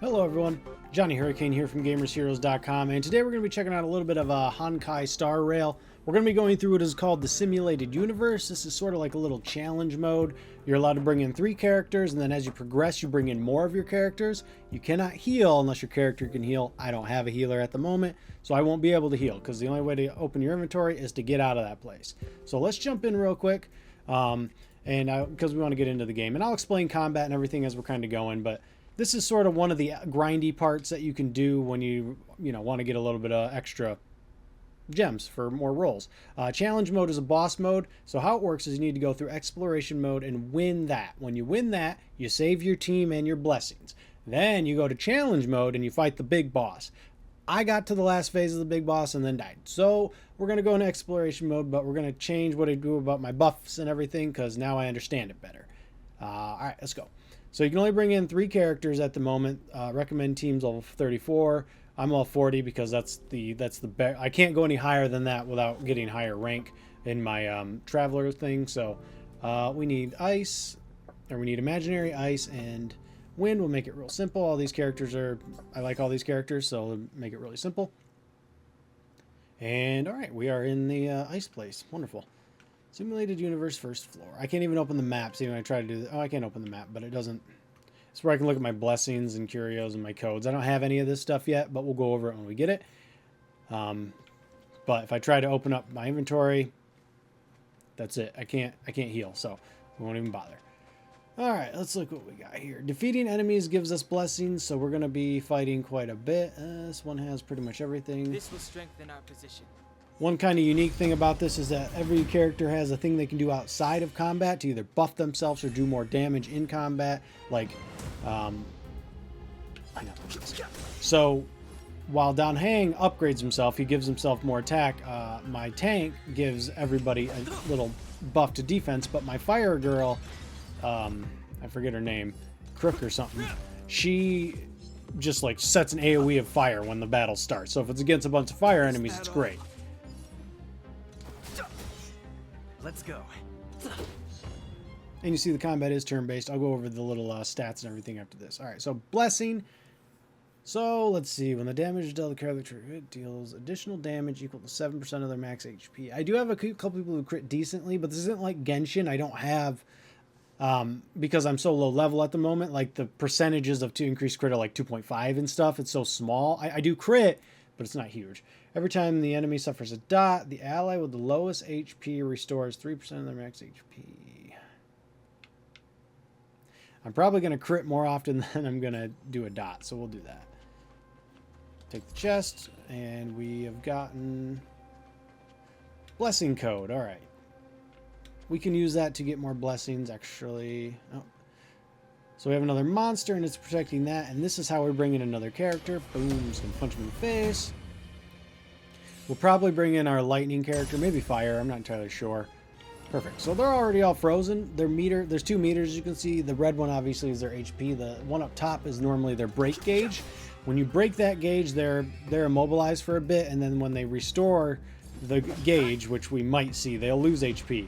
Hello everyone, Johnny Hurricane here from GamersHeroes.com, and today we're going to be checking out a little bit of Honkai Star Rail. We're going to be going through what is called the Simulated Universe. This is sort of like a little challenge mode. You're allowed to bring in 3 characters, and then as you progress, you bring in more of your characters. You cannot heal unless your character can heal. I don't have a healer at the moment, so I won't be able to heal, because the only way to open your inventory is to get out of that place. So let's jump in real quick, because we want to get into the game. And I'll explain combat and everything as we're kind of going, but this is sort of one of the grindy parts that you can do when you want to get a little bit of extra gems for more rolls. Challenge mode is a boss mode. So how it works is you need to go through exploration mode and win that. When you win that, you save your team and your blessings. Then you go to challenge mode and you fight the big boss. I got to the last phase of the big boss and then died. So we're going to go into exploration mode, but we're going to change what I do about my buffs and everything because now I understand it better. All right, let's go. So you can only bring in 3 characters at the moment. Recommend teams level 34. I'm level 40 because that's the I can't go any higher than that without getting higher rank in my traveler thing. So we need ice, or we need imaginary ice, and wind will make it real simple. All these characters I like all these characters, so we'll make it really simple. And all right, we are in the ice place. Wonderful. Simulated Universe, first floor. I can't even open the map. See, when I try to do that, I can't open the map, but it doesn't. It's where I can look at my blessings and curios and my codes. I don't have any of this stuff yet, but we'll go over it when we get it. But if I try to open up my inventory, that's it. I can't heal, so we won't even bother. All right, let's look what we got here. Defeating enemies gives us blessings, so we're going to be fighting quite a bit. This one has pretty much everything. This will strengthen our position. One kind of unique thing about this is that every character has a thing they can do outside of combat to either buff themselves or do more damage in combat. Like, so while Don Hang upgrades himself, he gives himself more attack. My tank gives everybody a little buff to defense, but my fire girl, I forget her name, Crook or something, she just like sets an AoE of fire when the battle starts. So if it's against a bunch of fire enemies, it's great. Let's go. And you see the combat is turn-based. I'll go over the little stats and everything after this. All right, so blessing. So let's see. When the damage is dealt, the character it deals additional damage equal to 7% of their max HP. I do have a couple people who crit decently, but this isn't like Genshin. I don't have, because I'm so low level at the moment, like the percentages of to increase crit are like 2.5 and stuff. It's so small. I do crit, but it's not huge. Every time the enemy suffers a dot, the ally with the lowest HP restores 3% of their max HP. I'm probably going to crit more often than I'm going to do a dot, so we'll do that. Take the chest, and we have gotten blessing code. All right. We can use that to get more blessings, actually. Oh. So we have another monster, and it's protecting that, and this is how we bring in another character. Boom, just going to punch him in the face. We'll probably bring in our lightning character, maybe fire. I'm not entirely sure. Perfect. So they're already all frozen. Their meter, there's 2 meters you can see. The red one obviously is their HP. The one up top is normally their break gauge. When you break that gauge, they're immobilized for a bit, and then when they restore the gauge, which we might see, they'll lose HP.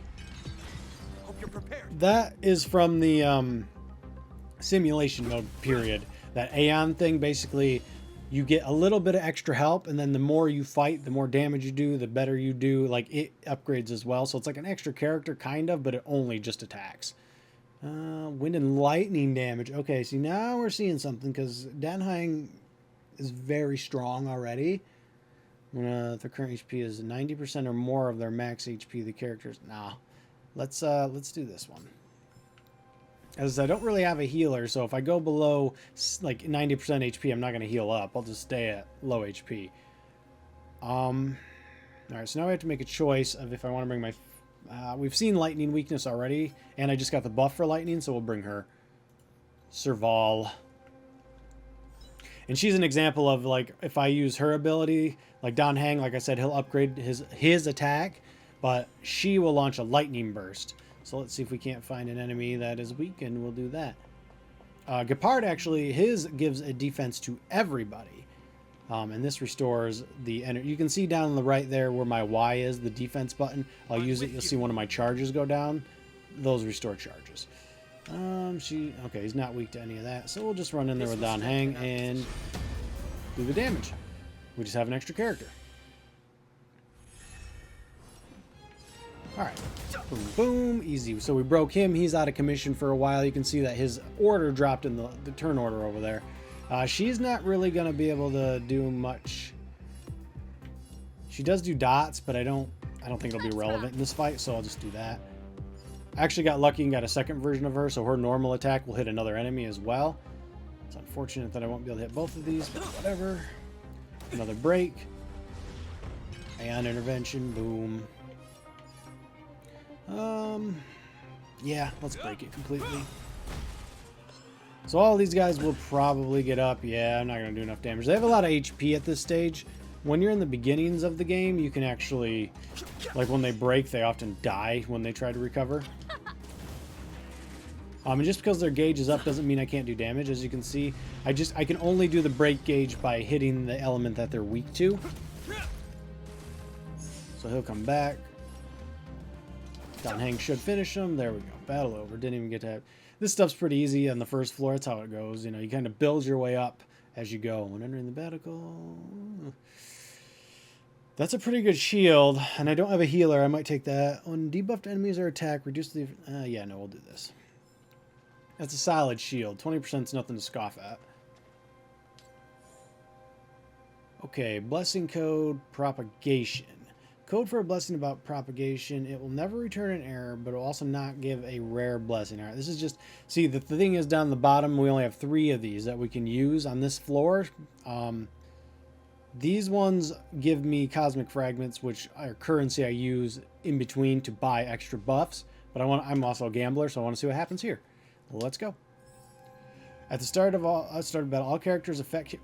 Hope you're prepared. That is from the simulation mode period. That Aeon thing, basically you get a little bit of extra help, and then the more you fight, the more damage you do, the better you do. Like, it upgrades as well. So it's like an extra character, kind of, but it only just attacks. Wind and lightning damage. Okay, see, now we're seeing something, because Danhang is very strong already. If their current HP is 90% or more of their max HP, the characters... Nah. Let's do this one. As I don't really have a healer, so if I go below like 90% HP, I'm not going to heal up. I'll just stay at low HP. Alright, so now I have to make a choice of if I want to bring my... we've seen lightning weakness already, and I just got the buff for lightning, so we'll bring her. Serval. And she's an example of, like, if I use her ability, like Don Hang, like I said, he'll upgrade his attack, but she will launch a lightning burst. So let's see if we can't find an enemy that is weak, and we'll do that. Gepard, actually, his gives a defense to everybody. And this restores the energy. You can see down on the right there where my Y is, the defense button. I'll use it. You'll see one of my charges go down. Those restore charges. Okay, he's not weak to any of that. So we'll just run in there with Don Hang and do the damage. We just have an extra character. Alright. Boom, boom. Easy. So we broke him. He's out of commission for a while. You can see that his order dropped in the turn order over there. She's not really going to be able to do much. She does do dots, but I don't think it'll be relevant in this fight, so I'll just do that. I actually got lucky and got a second version of her, so her normal attack will hit another enemy as well. It's unfortunate that I won't be able to hit both of these, but whatever. Another break. Aeon intervention. Boom. Yeah, let's break it completely. So all these guys will probably get up. Yeah, I'm not going to do enough damage. They have a lot of HP at this stage. When you're in the beginnings of the game, you can actually, like when they break, they often die when they try to recover. And just because their gauge is up doesn't mean I can't do damage. As you can see, I can only do the break gauge by hitting the element that they're weak to. So he'll come back. Don Hang should finish him. There we go. Battle over. Didn't even get to have... This stuff's pretty easy on the first floor. That's how it goes. You know, you kind of build your way up as you go. When entering the battle... That's a pretty good shield, and I don't have a healer. I might take that. When debuffed enemies are attacked, reduce the... yeah, no, we'll do this. That's a solid shield. 20% is nothing to scoff at. Okay, blessing code, propagation. Code for a blessing about propagation. It will never return an error, but it will also not give a rare blessing. All right, this is just... See, the thing is down the bottom, we only have 3 of these that we can use on this floor. These ones give me cosmic fragments, which are currency I use in between to buy extra buffs. But I'm also a gambler, so I want to see what happens here. Well, let's go. At the start of battle, all characters affect...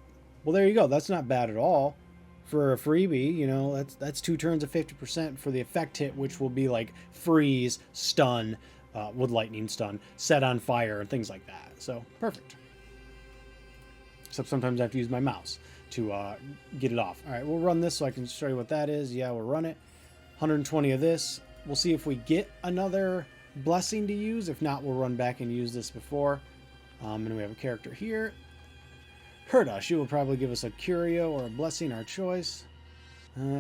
Well, there you go. That's not bad at all for a freebie. You know, that's 2 turns of 50% for the effect hit, which will be like freeze, stun, with lightning stun, set on fire, and things like that. So perfect. Except sometimes I have to use my mouse to get it off. All right, we'll run this so I can show you what that is. Yeah, we'll run it. 120 of this. We'll see if we get another blessing to use. If not, we'll run back and use this before. And we have a character here. Herta. She will probably give us a curio or a blessing, our choice.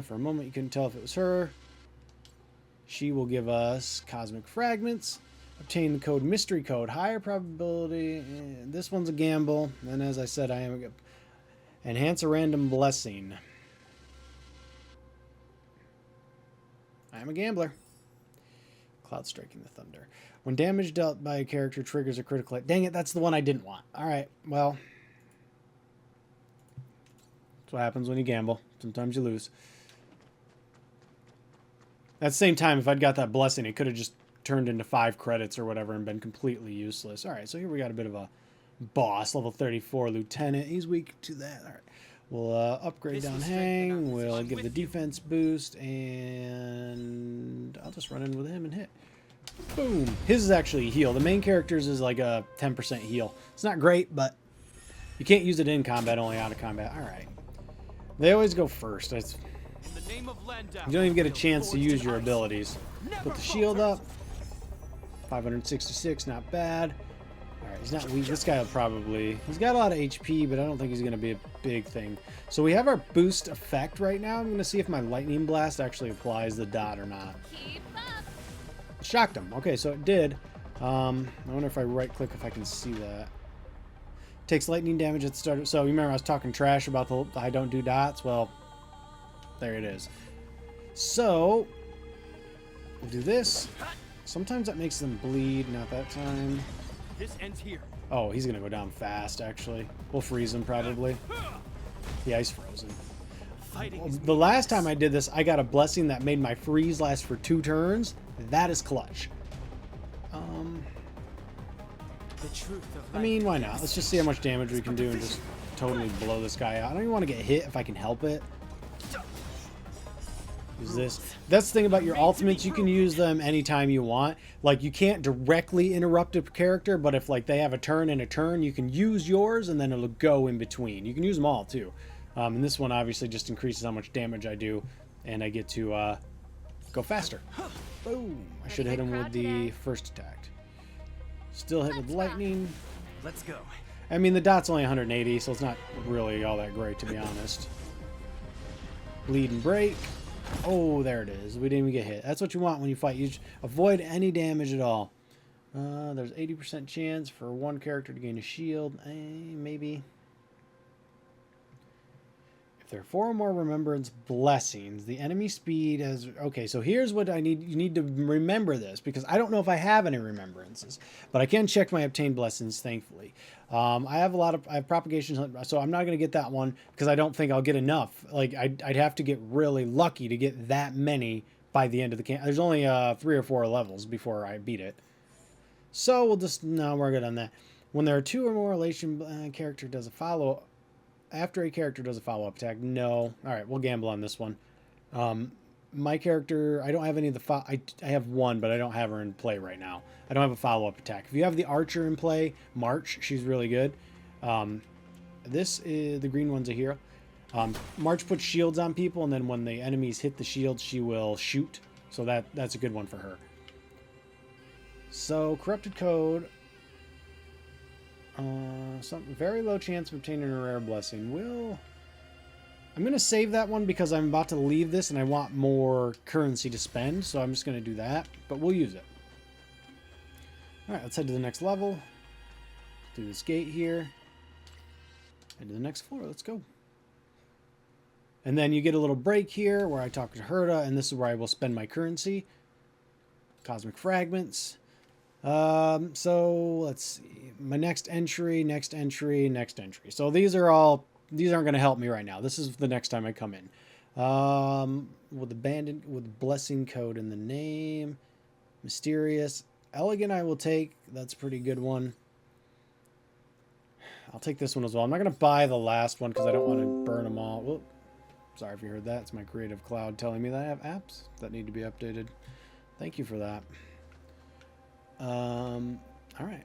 For a moment, you couldn't tell if it was her. She will give us cosmic fragments. Obtain the code mystery code. Higher probability. This one's a gamble. And as I said, I am a... Enhance a random blessing. I am a gambler. Cloud striking the thunder. When damage dealt by a character triggers a critical hit. Dang it, that's the one I didn't want. Alright, well. That's what happens when you gamble. Sometimes you lose. At the same time, if I'd got that blessing, it could have just turned into 5 credits or whatever and been completely useless. Alright, so here we got a bit of a boss, level 34 lieutenant. He's weak to that. All right, we'll upgrade Don Hang. We'll give the defense boost, and I'll just run in with him and hit. Boom. His is actually a heal. The main character's is like a 10% heal. It's not great, but you can't use it in combat, only out of combat. All right. They always go first. You don't even get a chance to use your abilities. Put the shield up. 566, not bad. Alright, he's not weak. This guy will probably... He's got a lot of HP, but I don't think he's going to be a big thing. So we have our boost effect right now. I'm going to see if my lightning blast actually applies the dot or not. Shocked him. Okay, so it did. I wonder if I right-click if I can see that. Takes lightning damage at the start. So you remember I was talking trash about the I don't do dots? Well, there it is. So, we'll do this. Sometimes that makes them bleed. Not that time. This ends here. Oh, he's gonna go down fast, actually. We'll freeze him, probably. Yeah, he's frozen. The last time I did this, I got a blessing that made my freeze last for 2 turns. That is clutch. I mean, why not? Let's just see how much damage we can do and just totally blow this guy out. I don't even want to get hit if I can help it. Use this. That's the thing about your ultimates. You can use them anytime you want. Like, you can't directly interrupt a character, but if, like, they have a turn and a turn, you can use yours, and then it'll go in between. You can use them all, too. And this one obviously just increases how much damage I do, and I get to go faster. Boom! I should hit him with the first attack. Still hit with lightning. Let's go. I mean, the dot's only 180, so it's not really all that great, to be honest. Bleed and break. Oh, there it is. We didn't even get hit. That's what you want when you fight. You avoid any damage at all. There's 80% chance for one character to gain a shield. Maybe. If there are 4 or more remembrance blessings, the enemy speed has... Okay, so here's what I need. You need to remember this, because I don't know if I have any remembrances, but I can check my obtained blessings, thankfully. I have propagation, so I'm not going to get that one because I don't think I'll get enough. Like, I'd have to get really lucky to get that many by the end of the camp. There's only 3 or 4 levels before I beat it. So we'll just... No, we're good on that. When there are 2 or more relation character does a follow... After a character does a follow-up attack, no. All right, we'll gamble on this one. My character, I don't have any of the... I have one, but I don't have her in play right now. I don't have a follow-up attack. If you have the archer in play, March, she's really good. This is... The green one's a hero. March puts shields on people, and then when the enemies hit the shield, she will shoot. So that's a good one for her. So, corrupted code... some very low chance of obtaining a rare blessing. I'm going to save that one because I'm about to leave this and I want more currency to spend, so I'm just going to do that, but we'll use it. Alright, let's head to the next level. Through this gate here. Head to the next floor, let's go. And then you get a little break here where I talk to Herta, and this is where I will spend my currency. Cosmic fragments. So let's see. My next entry. So these aren't going to help me right now. This is the next time I come in. With blessing code in the name. Mysterious. Elegant I will take. That's a pretty good one. I'll take this one as well. I'm not going to buy the last one because I don't want to burn them all. Whoop. Sorry if you heard that. It's my Creative Cloud telling me that I have apps that need to be updated. Thank you for that. All right.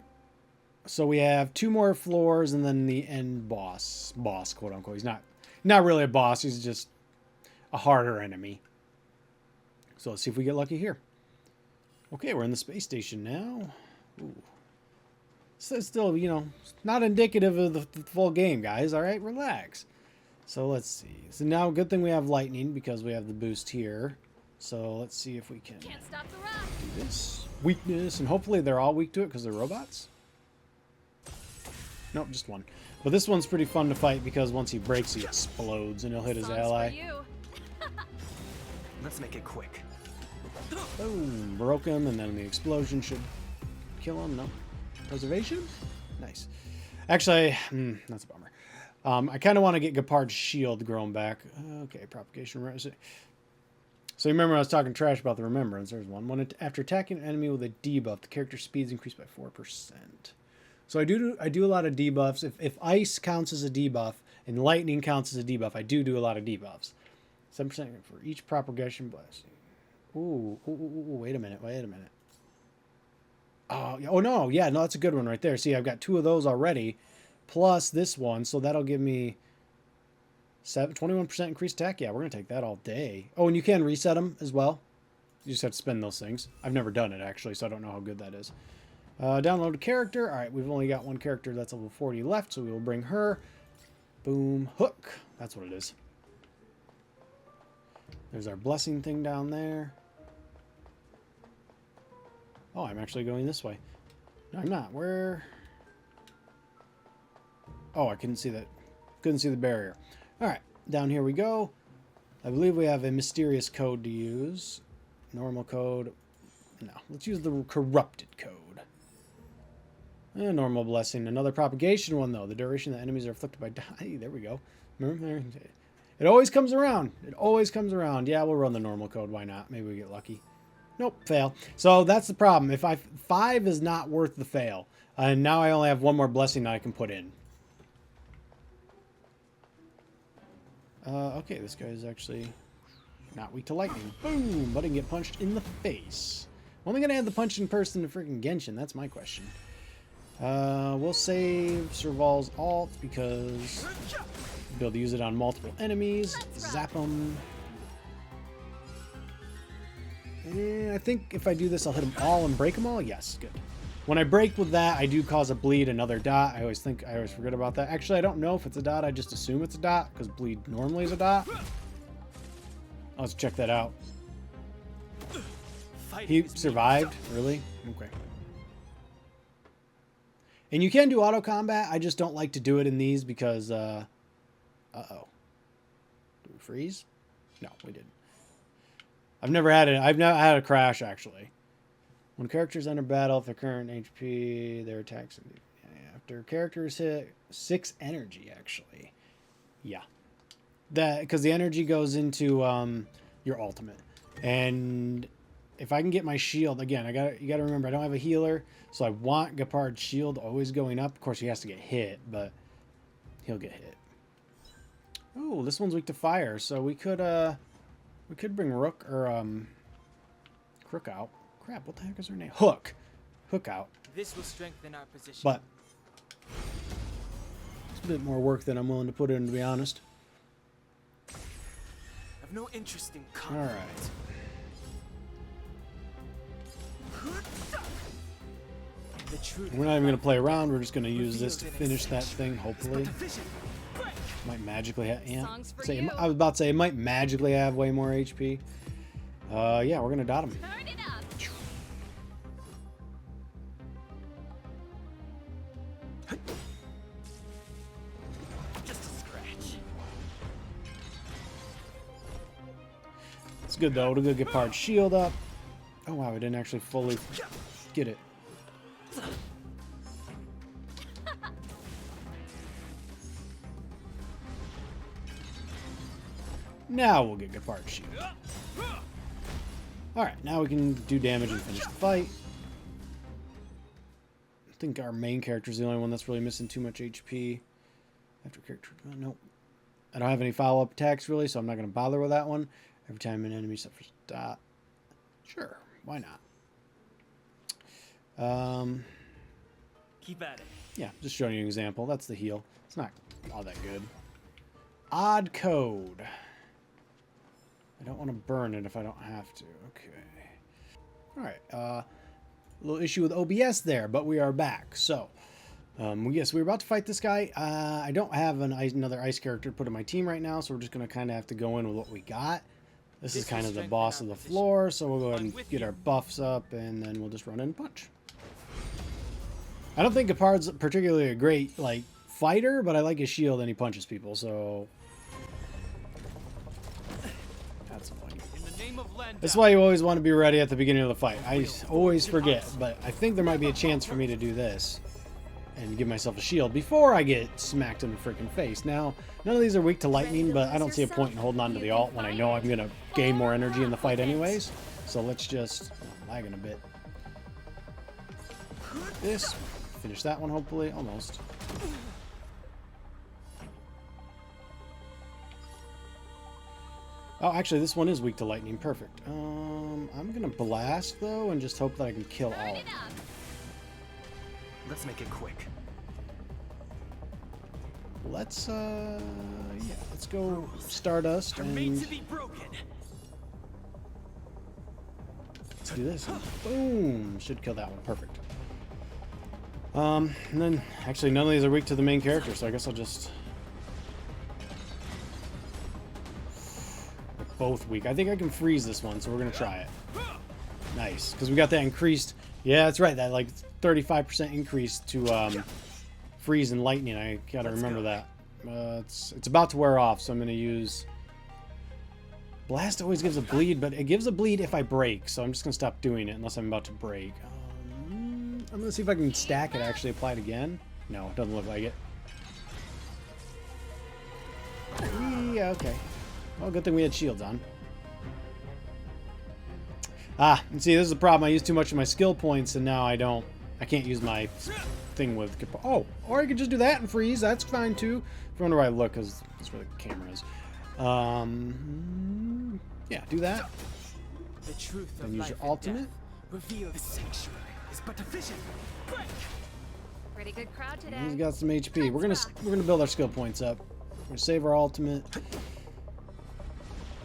So we have 2 more floors and then the end boss, quote unquote. He's not really a boss. He's just a harder enemy. So let's see if we get lucky here. Okay, we're in the space station now. Ooh. So it's still, not indicative of the full game, guys. All right, relax. So let's see. So now, good thing we have lightning because we have the boost here. So let's see if we can do this. Weakness, and hopefully they're all weak to it because they're robots. Nope, just one. But this one's pretty fun to fight because once he breaks, he explodes and he'll hit his ally. Let's make it quick. Boom, broke him, and then the explosion should kill him. No. Preservation? Nice. Actually, that's a bummer. I kind of want to get Gepard's shield grown back. Okay, propagation. So remember I was talking trash about the remembrance. There's one. After attacking an enemy with a debuff, the character speed's increased by 4%. So I do a lot of debuffs. If ice counts as a debuff and lightning counts as a debuff, I do a lot of debuffs. 7% for each propagation blessing. Ooh, wait a minute. Oh no, yeah, no, that's a good one right there. See, I've got 2 of those already, plus this one, so that'll give me 21% increased attack. Yeah, we're gonna take that all day. Oh, and you can reset them as well. You just have to spend those things. I've never done it actually, so I don't know how good that is. Download a character. All right, we've only got one character that's level 40 left, so we will bring her. Boom, hook. That's what it is. There's our blessing thing down there. Oh, I'm actually going this way. No, I'm not. Where? Oh, I couldn't see that. Couldn't see the barrier. All right, down here we go. I believe we have a mysterious code to use. Normal code. No, let's use the corrupted code. Normal blessing. Another propagation one, though. The duration that enemies are afflicted by die. There we go. Remember? It always comes around. It always comes around. Yeah, we'll run the normal code. Why not? Maybe we get lucky. Nope, fail. So that's the problem. If 5 is not worth the fail. And now I only have one more blessing that I can put in. Okay, this guy is actually not weak to lightning. Boom! But I can get punched in the face. When am I going to add the punching person to freaking Genshin? That's my question. We'll save Serval's alt because we'll be able to use it on multiple enemies. Zap them. I think if I do this, I'll hit them all and break them all. Yes, good. When I break with that, I do cause a bleed another dot. I always forget about that. Actually, I don't know if it's a dot. I just assume it's a dot because bleed normally is a dot. Let's check that out. He survived? Really? Okay. And you can do auto combat. I just don't like to do it in these because, uh-oh. Did we freeze? No, we didn't. I've never had a crash, actually. When characters enter battle, if their current HP, their attacks... After characters hit 6 energy, actually. Yeah. Because the energy goes into your ultimate. And if I can get my shield... Again, you got to remember, I don't have a healer. So I want Gepard's shield always going up. Of course, he has to get hit, but he'll get hit. Oh, this one's weak to fire. So we could bring Rook or Crook out. Crap, what the heck is her name? Hook out. This will strengthen our position. But it's a bit more work than I'm willing to put in, to be honest. I've no interest in combat. All right. The truth. We're not even going to play around. We're just going to use this to finish that thing, hopefully. Might magically have... Yeah. I was about to say, it might magically have way more HP. Yeah, we're going to dot him. Turn it up. Just a scratch. It's good, though. We'll get Gepard's shield up. Oh, wow. We didn't actually fully get it. Now we'll get Gepard's shield. Alright, now we can do damage and finish the fight. I think our main character is the only one that's really missing too much HP. After character... Nope. I don't have any follow-up attacks, really, so I'm not going to bother with that one. Every time an enemy suffers a dot. Sure, why not? Keep at it. Yeah, just showing you an example. That's the heal. It's not all that good. Odd code. I don't want to burn it if I don't have to. Okay. Alright. A little issue with OBS there, but we are back. So, yes, we're about to fight this guy. I don't have another ice character to put in my team right now, so we're just going to kind of have to go in with what we got. This is kind of the boss of the floor, so we'll go ahead and get our buffs up, and then we'll just run in and punch. I don't think Gepard's particularly a great, like, fighter, but I like his shield and he punches people, so... That's funny. That's why you always want to be ready at the beginning of the fight. I always forget, but I think there might be a chance for me to do this and give myself a shield before I get smacked in the freaking face. Now, none of these are weak to lightning, but I don't see a point in holding on to the ult when I know I'm going to gain more energy in the fight anyways. So let's just... I'm lagging a bit. This... Finish that one, hopefully. Almost. Oh, actually, this one is weak to lightning. Perfect. I'm going to blast, though, and just hope that I can kill all of them. Let's make it quick. Let's, yeah, let's go Stardust and Remains to be broken. do this. Boom! Should kill that one. Perfect. And then, actually, none of these are weak to the main character, so I guess I'll just... They're both weak. I think I can freeze this one, so we're going to try it. Nice, because we got that increased... Yeah, that's right, that, like, 35% increase to, freeze and lightning. I gotta remember that. It's about to wear off, so I'm going to use... Blast always gives a bleed, but it gives a bleed if I break, so I'm just going to stop doing it unless I'm about to break. I'm going to see if I can stack it, actually apply it again. No, it doesn't look like it. Yeah, okay. Well, good thing we had shields on. Ah, and see, this is the problem. I use too much of my skill points, and now I can't use my thing with... Oh, or I could just do that and freeze. That's fine, too. If you wonder where I look, because that's where the camera is. Yeah, do that. The truth Then of use life your and ultimate. death. Reveal the sanctuary is but a vision. Break. Pretty good crowd today. He's got some HP. We're gonna build our skill points up. We're gonna save our ultimate.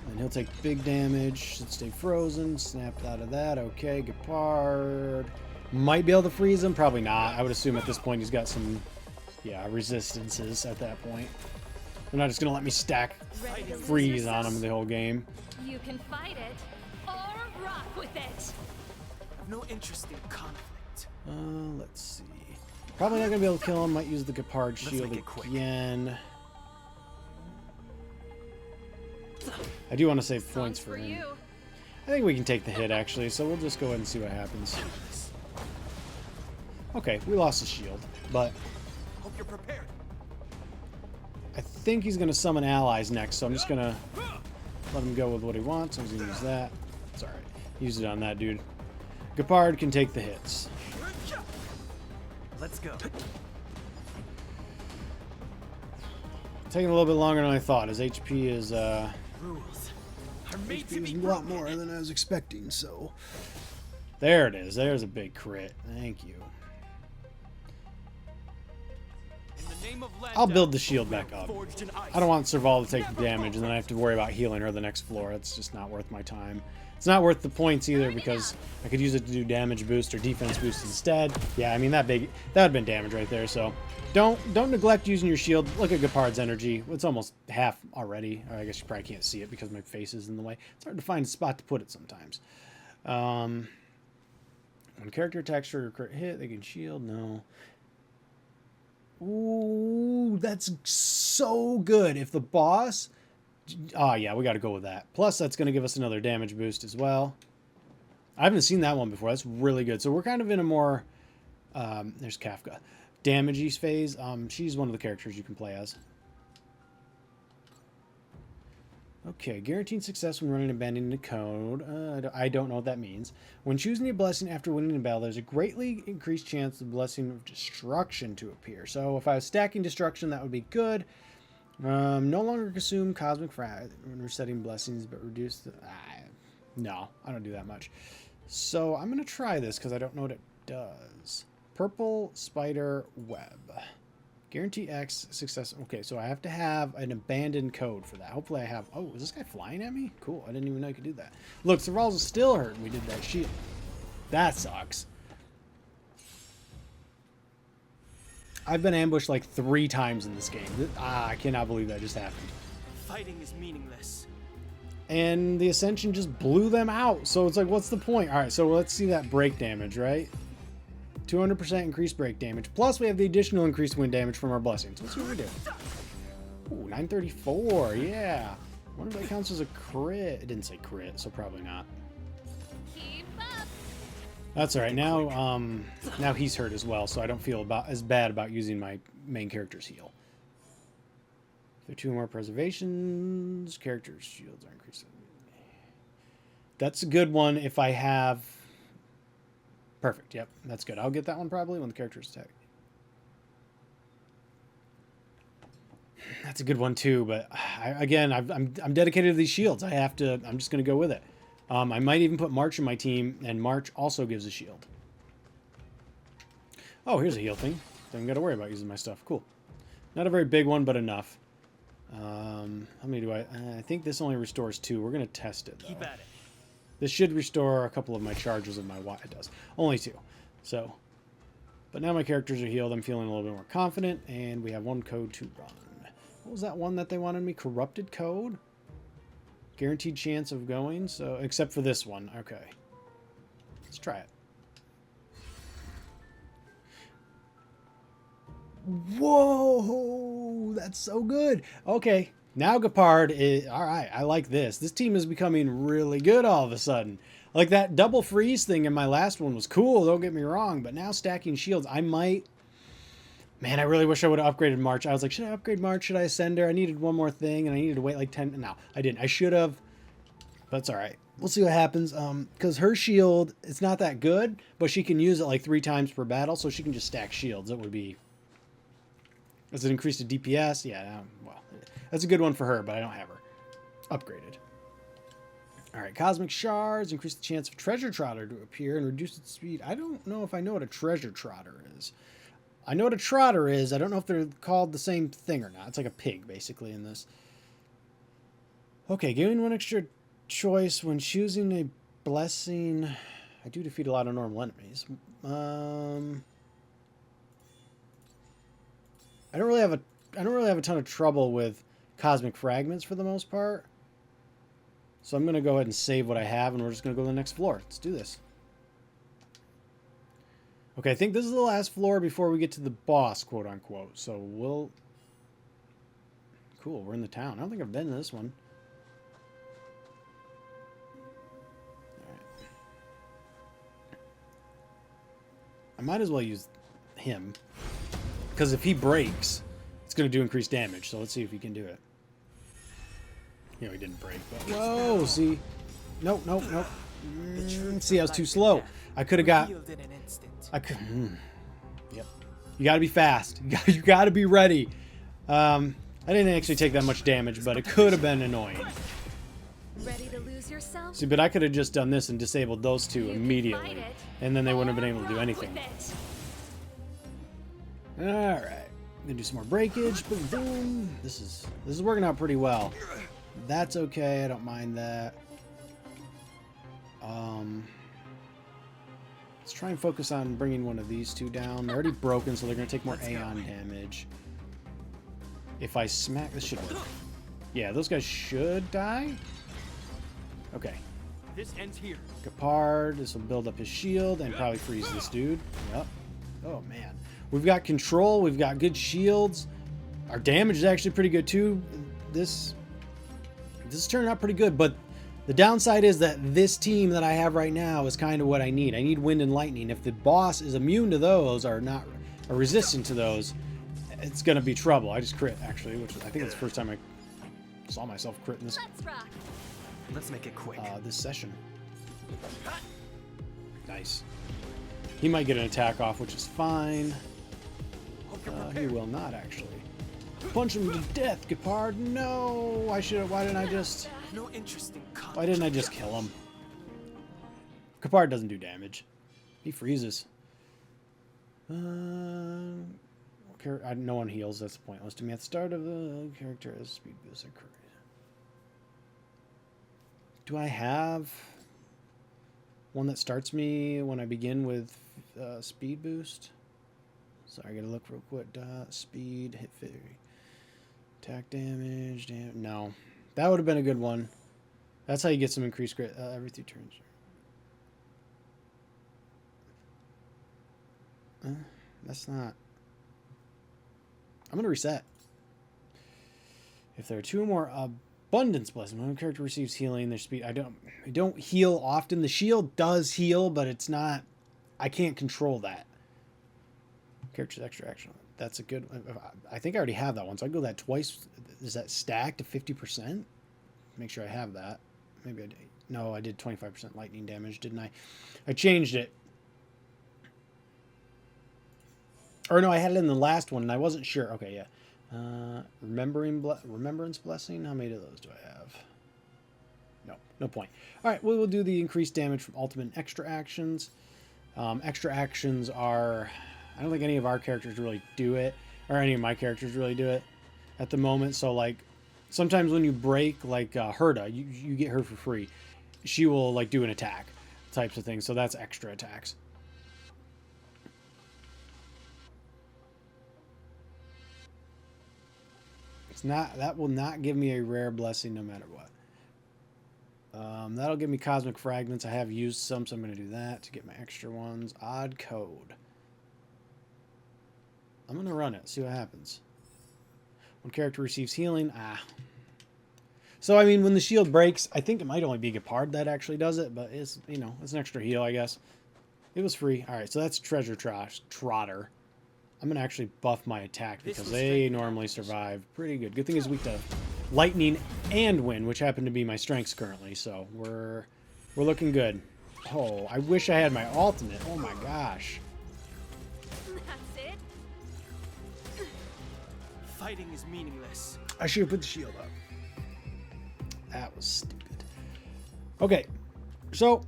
And he'll take big damage. Should stay frozen. Snapped out of that. Okay, Gepard. Might be able to freeze him, probably not. I would assume at this point he's got some, yeah, resistances at that point. They're not just gonna let me stack Ready to lose freeze on yourself? him the whole game. You can fight it or rock with it. I've no interest in conflict. Let's see. Probably not gonna be able to kill him. Might use the Gepard Let's shield make it quick. again. I do want to save points Songs for him. you. I think we can take the hit actually, so we'll just go ahead and see what happens. Okay, we lost the shield, but Hope you're prepared. I think he's gonna summon allies next, so I'm just gonna let him go with what he wants. I'm just gonna use that. It's alright. Use it on that dude. Gepard can take the hits. Let's go. Taking a little bit longer than I thought. His HP is Rules are made to a be lot broken. more than I was expecting, so there it is. There's a big crit. Thank you. In the name of I'll Landa, build the shield back up. forged in ice. I don't want Serval to take the damage and then I have to worry about healing her the next floor. That's just not worth my time. It's not worth the points either because I could use it to do damage boost or defense boost instead. Yeah, I mean that would have been damage right there. So don't neglect using your shield. Look at Gepard's energy. It's almost half already. Or I guess you probably can't see it because my face is in the way. It's hard to find a spot to put it sometimes. When character attacks for a crit hit, they can shield. No. Ooh, that's so good. If the boss... Oh, yeah, we got to go with that. Plus, that's going to give us another damage boost as well. I haven't seen that one before. That's really good. So we're kind of in a more... there's Kafka. Damagey phase. She's one of the characters you can play as. Okay, guaranteed success when running and bending the code. I don't know what that means. When choosing a blessing after winning a battle, there's a greatly increased chance of the blessing of destruction to appear. So if I was stacking destruction, that would be good. No longer consume cosmic frag when resetting blessings, but reduce the... no, I don't do that much. So I'm going to try this because I don't know what it does. Purple spider web. Guarantee X success. Okay, so I have to have an abandoned code for that. Hopefully I have... Oh, is this guy flying at me? Cool, I didn't even know I could do that. Look, Serval's is still hurting. We did that shield. That sucks. I've been ambushed like 3 times in this game. I cannot believe that just happened. Fighting is meaningless. And the Ascension just blew them out. So it's like, what's the point? All right, so let's see that break damage, right? 200% increased break damage. Plus, we have the additional increased wind damage from our blessings. Let's see what we do. Ooh, 934. Yeah. I wonder if that counts as a crit. It didn't say crit, so probably not. Keep up. That's all right. Now, now he's hurt as well, so I don't feel as bad about using my main character's heal. There are 2 more preservations. Characters' shields are increasing. That's a good one if I have... Perfect. Yep, that's good. I'll get that one probably when the character's attack. That's a good one too, but I'm dedicated to these shields. I have to. I'm just going to go with it. I might even put March in my team, and March also gives a shield. Oh, here's a heal thing. Don't got to worry about using my stuff. Cool. Not a very big one, but enough. How many do I... I think this only restores 2. We're going to test it, though. Keep at it. This should restore a couple of my charges of my Y. It does. Only 2. So, but now my characters are healed. I'm feeling a little bit more confident, and we have 1 code to run. What was that one that they wanted me? Corrupted code? Guaranteed chance of going, so except for this one. Okay. Let's try it. Whoa! That's so good. Okay. Now Gepard is... Alright, I like this. This team is becoming really good all of a sudden. Like that double freeze thing in my last one was cool, don't get me wrong, but now stacking shields, I might... Man, I really wish I would have upgraded March. I was like, should I upgrade March? Should I send her? I needed one more thing, and I needed to wait like 10... No, I didn't. I should have, but it's alright. We'll see what happens, because her shield, it's not that good, but she can use it like 3 times per battle, so she can just stack shields. It would be... Does it increase to DPS? Yeah, well, that's a good one for her, but I don't have her upgraded. All right, Cosmic Shards increase the chance of Treasure Trotter to appear and reduce its speed. I don't know if I know what a Treasure Trotter is. I know what a Trotter is. I don't know if they're called the same thing or not. It's like a pig, basically, in this. Okay, giving 1 extra choice when choosing a blessing. I do defeat a lot of normal enemies. I don't really have a ton of trouble with cosmic fragments for the most part. So I'm going to go ahead and save what I have, and we're just going to go to the next floor. Let's do this. Okay, I think this is the last floor before we get to the boss, quote unquote. So we'll... Cool, we're in the town. I don't think I've been to this one. Alright. I might as well use him. Because if he breaks, it's going to do increased damage. So let's see if he can do it. You know, he didn't break. But... Whoa, see? Nope, nope, nope. See, I was too slow. I could have got... I could... Yep. You got to be fast. You got to be ready. I didn't actually take that much damage, but it could have been annoying. Ready to lose yourself? See, but I could have just done this and disabled those two immediately. And then they wouldn't have been able to do anything. Alright. Gonna do some more breakage. Boom, boom. This is working out pretty well. That's okay. I don't mind that. Let's try and focus on bringing one of these two down. They're already broken, so they're going to take more Aeon damage. If I smack... This should work. Yeah, those guys should die. Okay. This ends here. Gepard. This will build up his shield and probably freeze this dude. Yep. Oh, man. We've got control. We've got good shields. Our damage is actually pretty good, too. This is turning out pretty good, but the downside is that this team that I have right now is kind of what I need. I need wind and lightning. If the boss is immune to those or not or resistant to those, it's going to be trouble. I just crit, actually, which I think it's the first time I saw myself crit in this. Let's rock. Let's make it quick. This session. Nice. He might get an attack off, which is fine. He will not, actually. Punch him to death, Gepard. No, I should have. Why didn't I just? No interest in Why didn't I just kill him? Gepard doesn't do damage. He freezes. No one heals. That's pointless to me. At the start of the character as speed boost occurs. Do I have one that starts me when I begin with speed boost? Sorry, I gotta look real quick. Speed, hit fairy, attack damage. No, that would have been a good one. That's how you get some increased crit every 3 turns. That's not. I'm gonna reset. If there are 2 more abundance blessings, when a character receives healing, their speed. I don't heal often. The shield does heal, but it's not. I can't control that. Character's extra action. That's a good. I think I already have that one, so I go that twice. Is that stacked to 50%? Make sure I have that. Maybe I did. No, I did 25% lightning damage, didn't I? I changed it. Or no, I had it in the last one, and I wasn't sure. Okay, yeah. Remembrance blessing. How many of those do I have? No, no point. All right, we will do the increased damage from ultimate and extra actions. Extra actions are. I don't think any of our characters really do it, or any of my characters really do it at the moment. So, like, sometimes when you break, like Herta, you get her for free. She will, like, do an attack types of things. So that's extra attacks. It's not. That will not give me a rare blessing no matter what. That'll give me cosmic fragments. I have used some, so I'm going to do that to get my extra ones. Odd code. I'm going to run it, see what happens. When character receives healing, So, I mean, when the shield breaks, I think it might only be Gepard that actually does it, but it's, you know, it's an extra heal, I guess. It was free. All right, so that's Treasure Trotter. I'm going to actually buff my attack because they normally survive pretty good. Good thing is weak to lightning and wind, which happen to be my strengths currently, so we're looking good. Oh, I wish I had my ultimate. Oh my gosh. Fighting is meaningless. I should have put the shield up. That was stupid. Okay, so a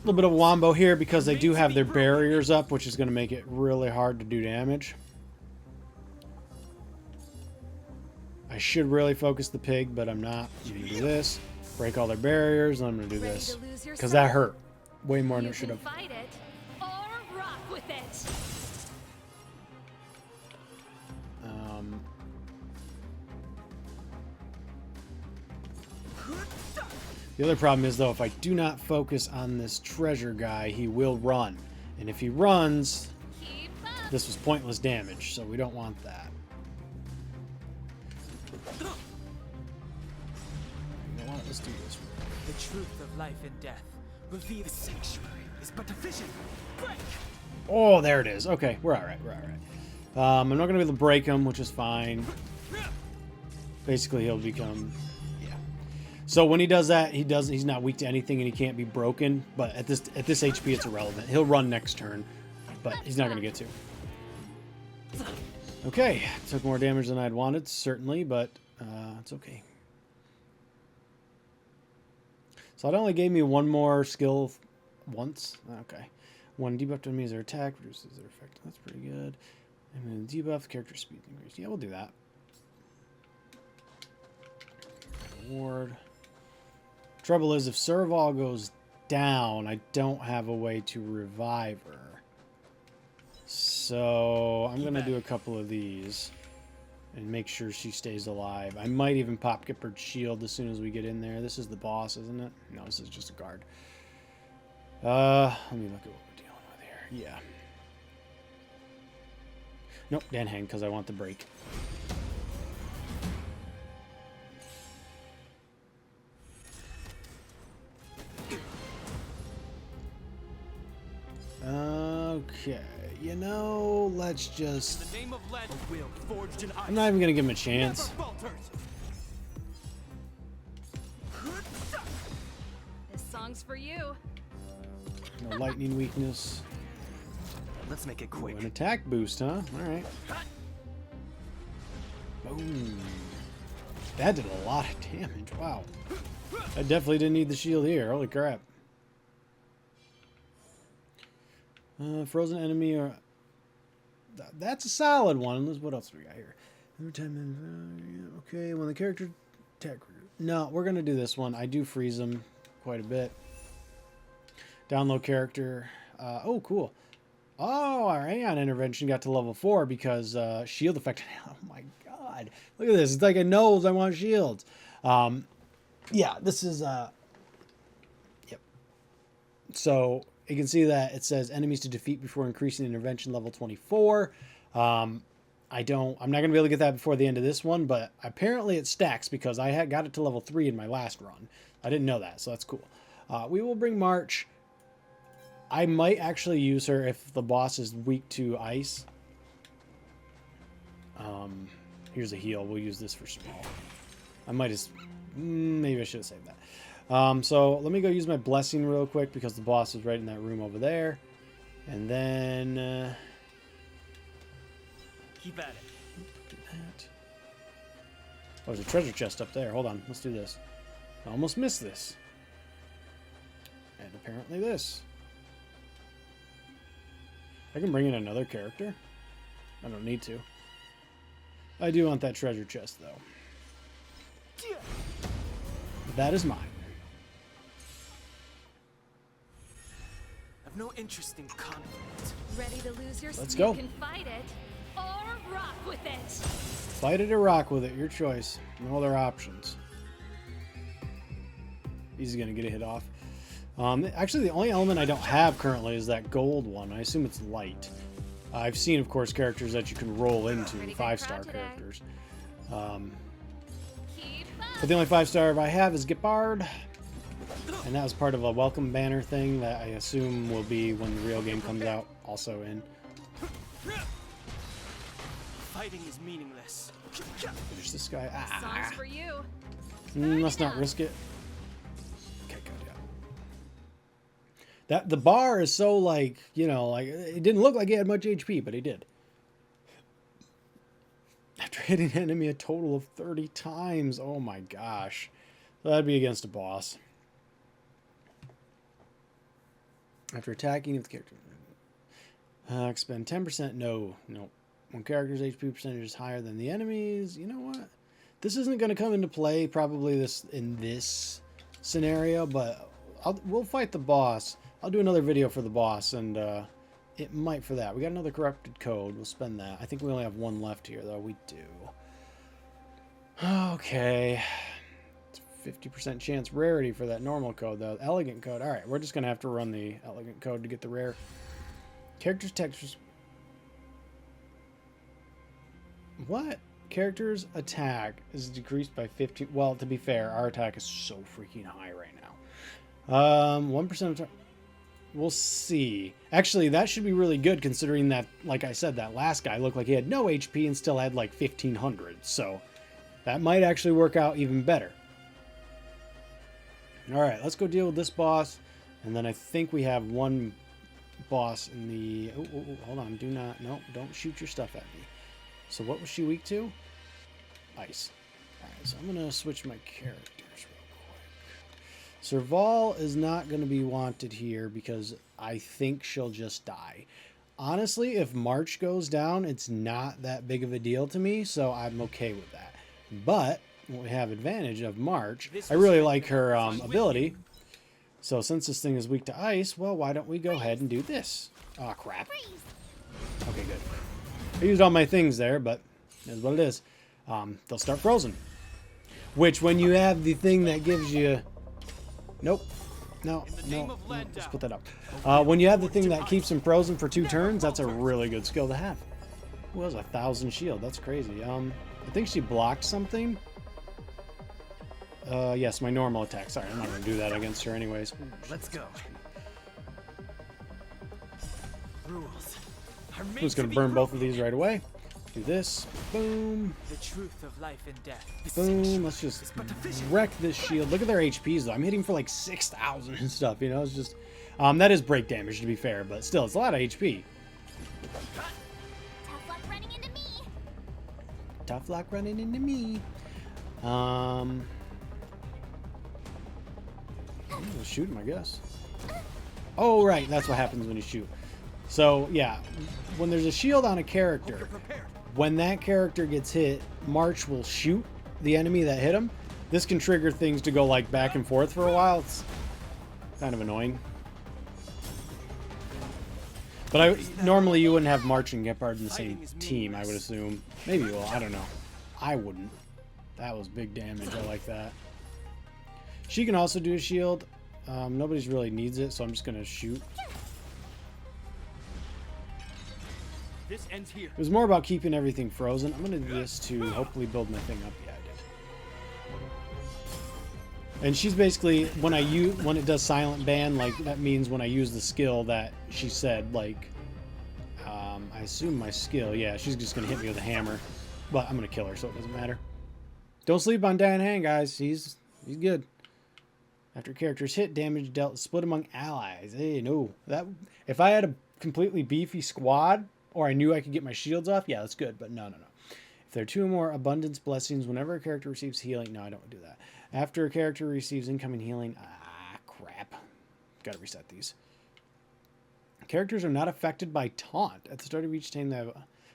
little bit of a wombo here because they do have their barriers up, which is going to make it really hard to do damage. I should really focus the pig, but I'm not. I'm going to do this, break all their barriers, and I'm going to do this because that hurt. way more than You it should can have. fight it or rock with it. The other problem is, though, if I do not focus on this treasure guy, he will run. And if he runs, Keep up. this was pointless damage, so we don't want that. You know what? Let's do this. The truth of life and death. Reveal the sanctuary is but a vision. Break! Oh, there it is. Okay, we're all right. We're all right. I'm not going to be able to break him, which is fine. Basically, he'll become... Yeah. So when he does that, he's not weak to anything, and he can't be broken. But at this HP, it's irrelevant. He'll run next turn, but he's not going to get to. Okay, took more damage than I'd wanted, certainly, but it's okay. So it only gave me one more skill once. Okay. One debuff to enemies or attack reduces their effect. That's pretty good. And then debuff character speed increase. Yeah, we'll do that. Reward. Trouble is, if Serval goes down, I don't have a way to revive her. So I'm going to do a couple of these and make sure she stays alive. I might even pop Gippard's shield as soon as we get in there. This is the boss, isn't it? No, this is just a guard. Let me look at what we're dealing with here. Yeah. Nope, Danhang, because I want the break. Okay, you know, let's just... The name of land, a will forged in ice. I'm not even going to give him a chance. Never falters. This song's for you. No lightning weakness. Let's make it Oh, quick. an attack boost, huh? Alright. Boom. That did a lot of damage. Wow. I definitely didn't need the shield here. Holy crap. Frozen enemy or... That's a solid one. What else do we got here? Every time... Okay, when the character... attack... No, we're going to do this one. I do freeze them quite a bit. Download character. Oh, cool. Oh, our Aeon intervention got to level 4 because shield effect. Oh my god. Look at this. It's like it knows I want shields. Yeah, this is... Yep. So... You can see that it says enemies to defeat before increasing intervention level 24. I'm not going to be able to get that before the end of this one, but apparently it stacks because I got it to level 3 in my last run. I didn't know that, so that's cool. We will bring March. I might actually use her if the boss is weak to ice. Here's a heal. We'll use this for small. I might just... maybe I should have saved that. So let me go use my blessing real quick because the boss is right in that room over there. And then... Keep at it. do that. Oh, there's a treasure chest up there. Hold on. Let's do this. I almost missed this. And apparently this. I can bring in another character. I don't need to. I do want that treasure chest, though. That is mine. I've no interest in conflict. Ready to lose your Let's You go. can fight it or rock with it. Fight it or rock with it. Your choice. No other options. He's going to get a hit off. Actually, the only element I don't have currently is that gold one. I assume it's light. I've seen, of course, characters that you can roll into, Pretty good 5-star crowd today. characters. Keep up. But the only 5-star I have is Gippard. And that was part of a welcome banner thing that I assume will be when the real game comes out, also in. Fighting is meaningless. There's this guy. Song's for you. Let's not risk it. Okay, good, yeah. The bar is so like, you know, like it didn't look like he had much HP, but he did. After hitting an enemy a total of 30 times. Oh my gosh. So that'd be against a boss. After attacking with character. Expend 10%. No. When character's HP percentage is higher than the enemy's. You know what? This isn't going to come into play probably in this scenario, but we'll fight the boss. I'll do another video for the boss, and it might for that. We got another corrupted code. We'll spend that. I think we only have one left here, though. We do. Okay. 50% chance rarity for that normal code, though. Elegant code. All right, we're just going to have to run the elegant code to get the rare. Characters, textures. What? Characters' attack is decreased by 50. Well, to be fair, our attack is so freaking high right now. 1% of time. We'll see. Actually, that should be really good considering that, like I said, that last guy looked like he had no HP and still had like 1,500. So that might actually work out even better. All right, let's go deal with this boss. And then I think we have one boss in the... Oh, hold on. Do not... No, don't shoot your stuff at me. So what was she weak to? Ice. All right, so I'm going to switch my characters real quick. Serval is not going to be wanted here because I think she'll just die. Honestly, if March goes down, it's not that big of a deal to me, so I'm okay with that. But... we have advantage of March. I really like her ability. So since this thing is weak to ice, well, why don't we go ahead and do this? Oh, crap. Okay, good. I used all my things there, but that's what it is. They'll start frozen. Which, when you have the thing that gives you... Nope. No. Let's put that up. When you have the thing that keeps them frozen for 2 turns, that's a really good skill to have. Who has 1,000 shield? That's crazy. I think she blocked something. Yes, my normal attack. Sorry, I'm not going to do that against her anyways. Let's go. Rules. Who's going to burn both of these right away? Do this. Boom. The truth of life and death. Boom. Let's just wreck this shield. Look at their HPs, though. I'm hitting for like 6,000 and stuff, you know? It's just... that is break damage, to be fair, but still, it's a lot of HP. Tough luck running into me. Tough luck running into me. Shoot him, I guess. Oh, right. That's what happens when you shoot. So, yeah. When there's a shield on a character, when that character gets hit, March will shoot the enemy that hit him. This can trigger things to go, like, back and forth for a while. It's kind of annoying. But normally you wouldn't have March and Gepard in the same team, I would assume. Maybe you will. I don't know. I wouldn't. That was big damage. I like that. She can also do a shield. Nobody's really needs it, so I'm just going to shoot. This ends here. It was more about keeping everything frozen. I'm going to do this to hopefully build my thing up. Yeah, I did. And she's basically, when it does silent ban, like, that means when I use the skill that she said, like, I assume my skill, yeah, she's just going to hit me with a hammer. But I'm going to kill her, so it doesn't matter. Don't sleep on Dan Hang, guys. He's good. After characters hit, damage dealt split among allies. Hey, no. If I had a completely beefy squad, or I knew I could get my shields off, yeah, that's good. But no. If there are 2 or more abundance blessings, whenever a character receives healing... No, I don't do that. After a character receives incoming healing... Ah, crap. Gotta reset these. Characters are not affected by taunt. At the start of each turn,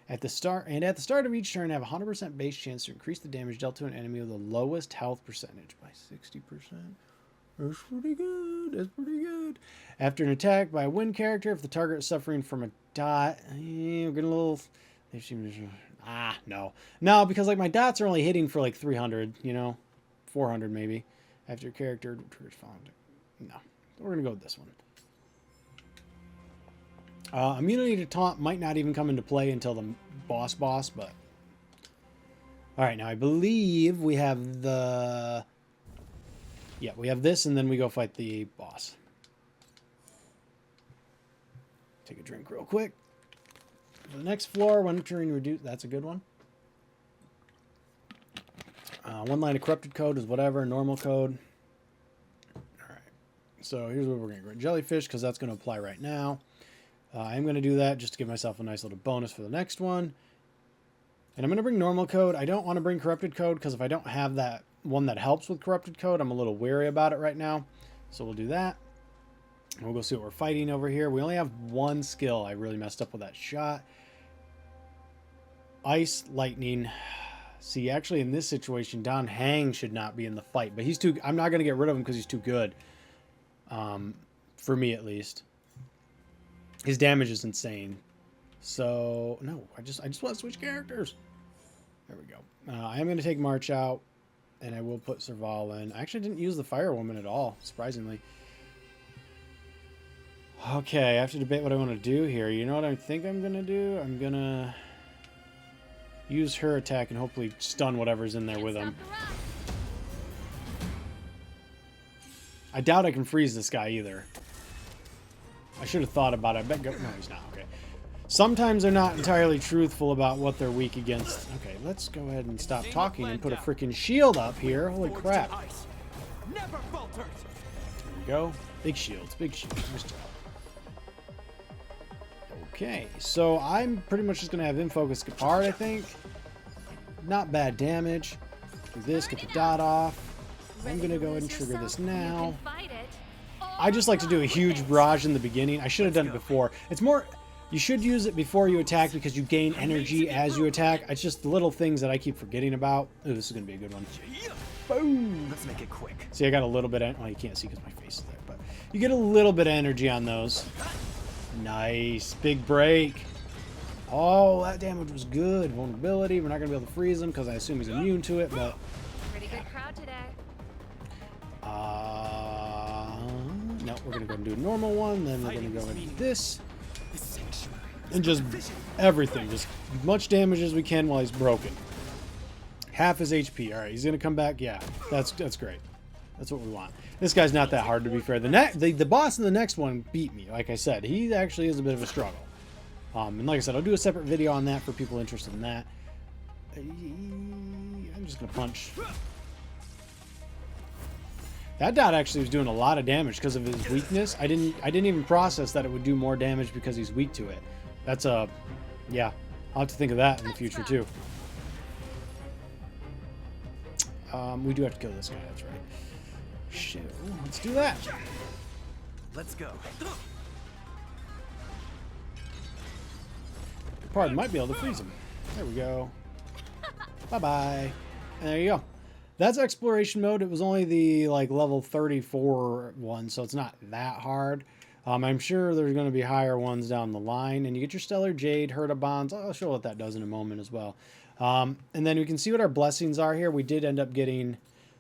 at the start of each turn, have a 100% base chance to increase the damage dealt to an enemy with the lowest health percentage by 60%. That's pretty good. That's pretty good. After an attack by a wind character, if the target is suffering from a dot, we're getting a little... No, because like my dots are only hitting for like 300, you know, 400 maybe. After a character triggers found. No, we're gonna go with this one. Immunity to taunt might not even come into play until the boss, but... Alright, now I believe we have the... Yeah, we have this, and then we go fight the boss. Take a drink real quick. The next floor, when entering reduce... That's a good one. 1 line of corrupted code is whatever, normal code. Alright, so here's what we're going to go. Jellyfish, because that's going to apply right now. I'm going to do that just to give myself a nice little bonus for the next one. And I'm going to bring normal code. I don't want to bring corrupted code, because if I don't have that one that helps with corrupted code, I'm a little wary about it right now. So we'll do that. And we'll go see what we're fighting over here. We only have 1 skill. I really messed up with that shot. Ice, lightning. See, actually in this situation, Don Hang should not be in the fight. But he's too... I'm not going to get rid of him because he's too good. For me at least. His damage is insane. So no, I just want to switch characters. There we go. I am going to take March out, and I will put Serval in. I actually didn't use the Firewoman at all, surprisingly. Okay, I have to debate what I want to do here. You know what I think I'm going to do? I'm going to use her attack and hopefully stun whatever's in there with him. I doubt I can freeze this guy either. I should have thought about it. I bet no, he's not. Okay. Sometimes they're not entirely truthful about what they're weak against. Okay, let's go ahead and stop talking and put a freaking shield up here. Holy crap. Never falters. There we go. Big shields. Big shields. Nice job. Okay, so I'm pretty much just going to have Infocus Gepard, I think. Not bad damage. Do this, get the dot off. I'm going to go ahead and trigger this now. I just like to do a huge barrage in the beginning. I should have done it before. It's more, you should use it before you attack because you gain energy as you attack. It's just the little things that I keep forgetting about. Ooh, this is going to be a good one. Boom! Let's make it quick. See, I got a little bit of, well, you can't see because my face is there, but you get a little bit of energy on those. Nice. Big break. Oh, that damage was good. Vulnerability. We're not going to be able to freeze him because I assume he's immune to it, but... Pretty good crowd today. No, we're going to go and do a normal one. Then we're going to go and do this. And just everything. Just as much damage as we can while he's broken. Half his HP. All right, he's going to come back. Yeah, that's great. That's what we want. This guy's not that hard, to be fair. The boss in the next one beat me. Like I said, he actually is a bit of a struggle. And like I said, I'll do a separate video on that for people interested in that. I'm just gonna punch. That dot actually was doing a lot of damage because of his weakness. I didn't even process that it would do more damage because he's weak to it. That's a, yeah. I'll have to think of that in the future too. We do have to kill this guy. That's right. Shit, let's do that. Let's go. Pardon, might be able to freeze him. There we go. Bye-bye. And there you go. That's exploration mode. It was only the like level 34 one, so it's not that hard. I'm sure there's going to be higher ones down the line. And you get your Stellar Jade, Herta Bonds. I'll show what that does in a moment as well. And then we can see what our blessings are here. We did end up getting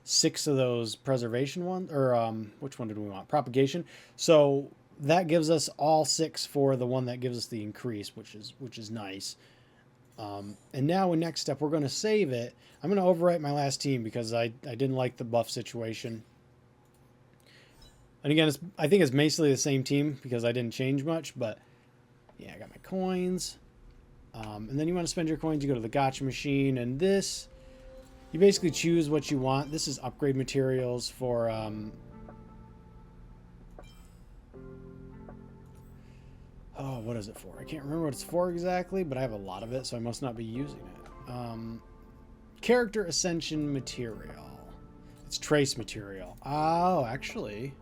6 of those preservation ones, or which one did we want? Propagation. So that gives us all 6 for the one that gives us the increase, which is nice. And now in next step, we're going to save it. I'm going to overwrite my last team because I didn't like the buff situation. And again, I think it's basically the same team because I didn't change much, but yeah, I got my coins. And then you want to spend your coins, you go to the gotcha machine, and this, you basically choose what you want. This is upgrade materials for, oh, what is it for? I can't remember what it's for exactly, but I have a lot of it, so I must not be using it. Character Ascension material. It's trace material. Oh, actually,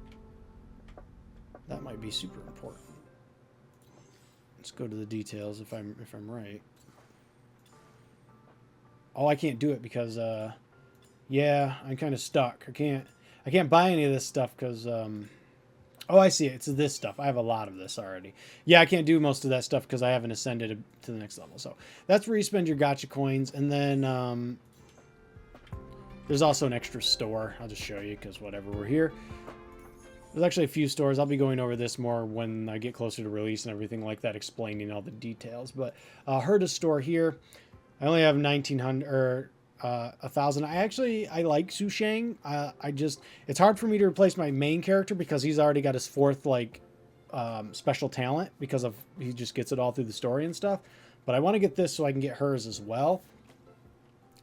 that might be super important. Let's go to the details if I'm right. Oh, I can't do it because yeah, I'm kind of stuck. I can't buy any of this stuff because oh, I see it. It's this stuff. I have a lot of this already. Yeah, I can't do most of that stuff because I haven't ascended to the next level. So that's where you spend your gotcha coins. And then there's also an extra store. I'll just show you because whatever, we're here. There's actually a few stores. I'll be going over this more when I get closer to release and everything like that, explaining all the details. But Herta store here. I only have 1,900 or 1,000. I like Sushang. It's hard for me to replace my main character because he's already got his 4th like special talent because of he just gets it all through the story and stuff. But I want to get this so I can get hers as well.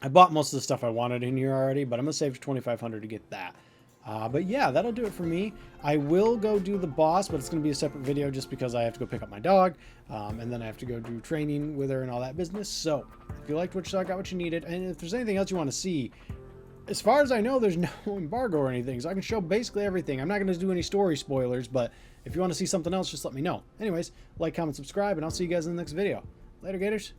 I bought most of the stuff I wanted in here already, but I'm gonna save 2,500 to get that. But yeah, that'll do it for me. I will go do the boss, but it's going to be a separate video just because I have to go pick up my dog. And then I have to go do training with her and all that business. So if you liked what you saw, got what you needed. And if there's anything else you want to see, as far as I know, there's no embargo or anything. So I can show basically everything. I'm not going to do any story spoilers, but if you want to see something else, just let me know. Anyways, like, comment, subscribe, and I'll see you guys in the next video. Later, Gators.